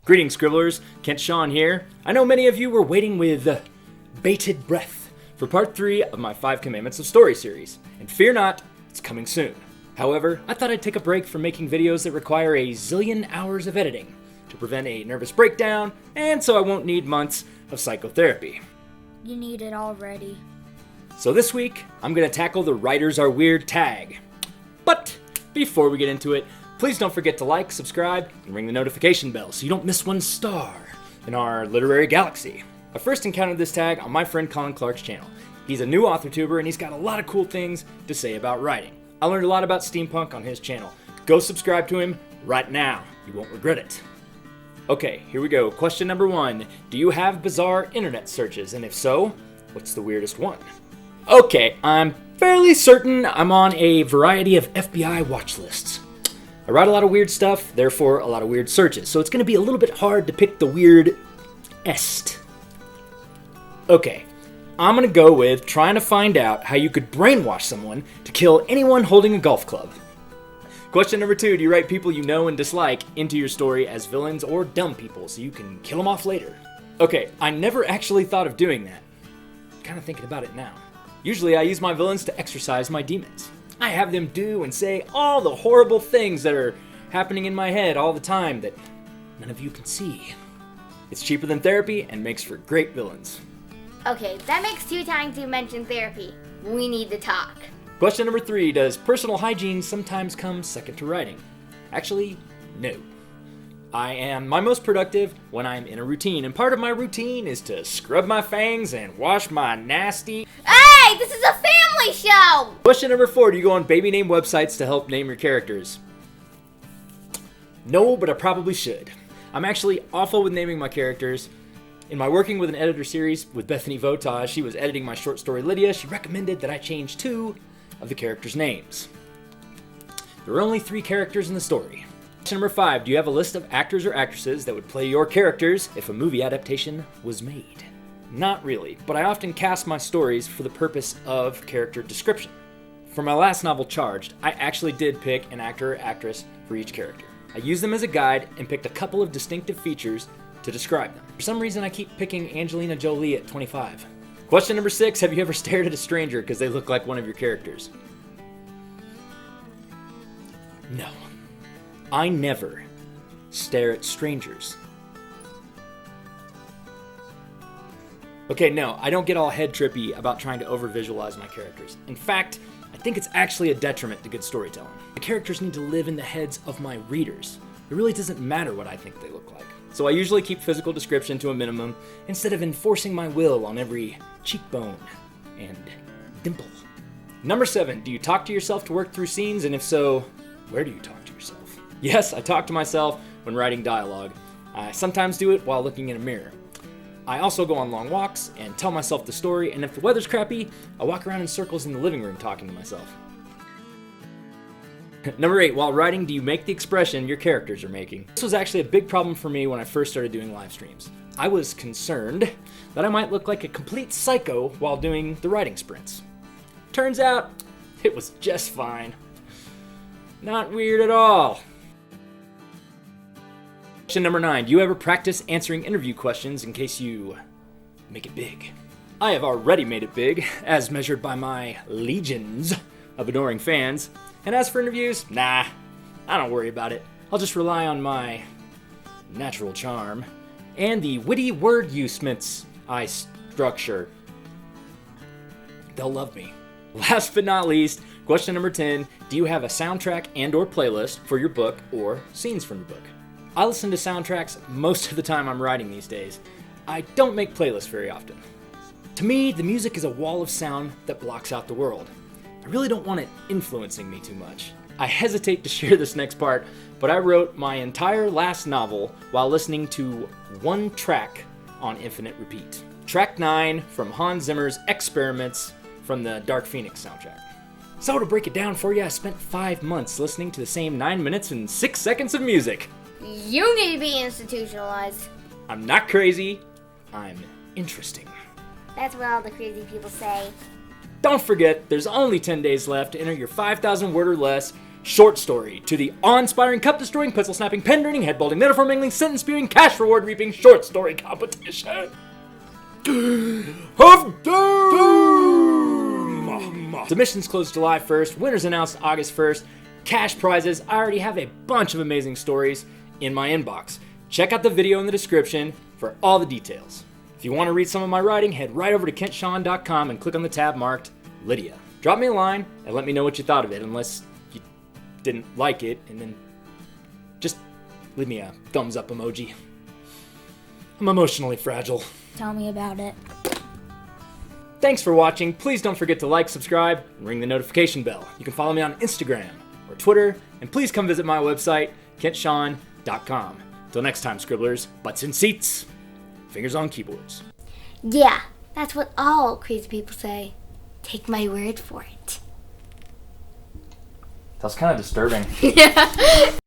Greetings, Scribblers. Kent Shawn here. I know many of you were waiting with bated breath for part 3 of my 5 Commandments of Story series. And fear not, it's coming soon. However, I thought I'd take a break from making videos that require a zillion hours of editing to prevent a nervous breakdown, and so I won't need months of psychotherapy. You need it already. So this week, I'm going to tackle the Writers Are Weird tag. But before we get into it, please don't forget to like, subscribe, and ring the notification bell so you don't miss one star in our literary galaxy. I first encountered this tag on my friend Colin Clark's channel. He's a new Authortuber and he's got a lot of cool things to say about writing. I learned a lot about steampunk on his channel. Go subscribe to him right now. You won't regret it. Okay, here we go. Question number 1. Do you have bizarre internet searches? And if so, what's the weirdest one? Okay, I'm fairly certain I'm on a variety of FBI watch lists. I write a lot of weird stuff, therefore a lot of weird searches, so it's going to be a little bit hard to pick the weirdest. Okay, I'm going to go with trying to find out how you could brainwash someone to kill anyone holding a golf club. Question number 2, do you write people you know and dislike into your story as villains or dumb people so you can kill them off later? Okay, I never actually thought of doing that. Kind of thinking about it now. Usually I use my villains to exercise my demons. I have them do and say all the horrible things that are happening in my head all the time that none of you can see. It's cheaper than therapy and makes for great villains. Okay, that makes 2 times you mentioned therapy. We need to talk. Question number 3, does personal hygiene sometimes come second to writing? Actually, no. I am my most productive when I'm in a routine, and part of my routine is to scrub my fangs and wash my nasty... Hey, this is a family show! Question number 4, do you go on baby name websites to help name your characters? No, but I probably should. I'm actually awful with naming my characters. In my Working with an Editor series with Bethany Votage, she was editing my short story Lydia. She recommended that I change 2 of the characters' names. There are only 3 characters in the story. Question number 5, do you have a list of actors or actresses that would play your characters if a movie adaptation was made? Not really, but I often cast my stories for the purpose of character description. For my last novel, Charged, I actually did pick an actor or actress for each character. I used them as a guide and picked a couple of distinctive features to describe them. For some reason, I keep picking Angelina Jolie at 25. Question number 6, have you ever stared at a stranger because they look like one of your characters? No. I never stare at strangers. Okay, no, I don't get all head trippy about trying to over-visualize my characters. In fact, I think it's actually a detriment to good storytelling. The characters need to live in the heads of my readers. It really doesn't matter what I think they look like. So I usually keep physical description to a minimum instead of enforcing my will on every cheekbone and dimple. Number 7, do you talk to yourself to work through scenes? And if so, where do you talk to yourself? Yes, I talk to myself when writing dialogue. I sometimes do it while looking in a mirror. I also go on long walks and tell myself the story, and if the weather's crappy, I walk around in circles in the living room talking to myself. Number 8, while writing, do you make the expression your characters are making? This was actually a big problem for me when I first started doing live streams. I was concerned that I might look like a complete psycho while doing the writing sprints. Turns out, it was just fine. Not weird at all. Question number 9, do you ever practice answering interview questions in case you make it big? I have already made it big, as measured by my legions of adoring fans. And as for interviews, nah, I don't worry about it. I'll just rely on my natural charm and the witty word usements I structure. They'll love me. Last but not least, question number 10, do you have a soundtrack and or playlist for your book or scenes from your book? I listen to soundtracks most of the time I'm writing these days. I don't make playlists very often. To me, the music is a wall of sound that blocks out the world. I really don't want it influencing me too much. I hesitate to share this next part, but I wrote my entire last novel while listening to one track on infinite repeat. Track 9 from Hans Zimmer's Experiments from the Dark Phoenix soundtrack. So to break it down for you, I spent 5 months listening to the same 9 minutes and 6 seconds of music. You need to be institutionalized. I'm not crazy, I'm interesting. That's what all the crazy people say. Don't forget, there's only 10 days left to enter your 5,000 word or less short story to the awe-inspiring, cup-destroying, pencil-snapping, pen-burning, head-balding, metaphor-mingling, sentence-spewing, cash reward-reaping short story competition of Doom! Submissions close July 1st, winners announced August 1st, cash prizes. I already have a bunch of amazing stories in my inbox. Check out the video in the description for all the details. If you want to read some of my writing, head right over to kentshawn.com and click on the tab marked Lydia. Drop me a line and let me know what you thought of it, unless you didn't like it, and then just leave me a thumbs up emoji. I'm emotionally fragile. Tell me about it. Thanks for watching. Please don't forget to like, subscribe, and ring the notification bell. You can follow me on Instagram or Twitter, and please come visit my website, kentshawn.com. Till next time, scribblers, butts in seats, fingers on keyboards. Yeah, that's what all crazy people say. Take my word for it. That's kind of disturbing. Yeah.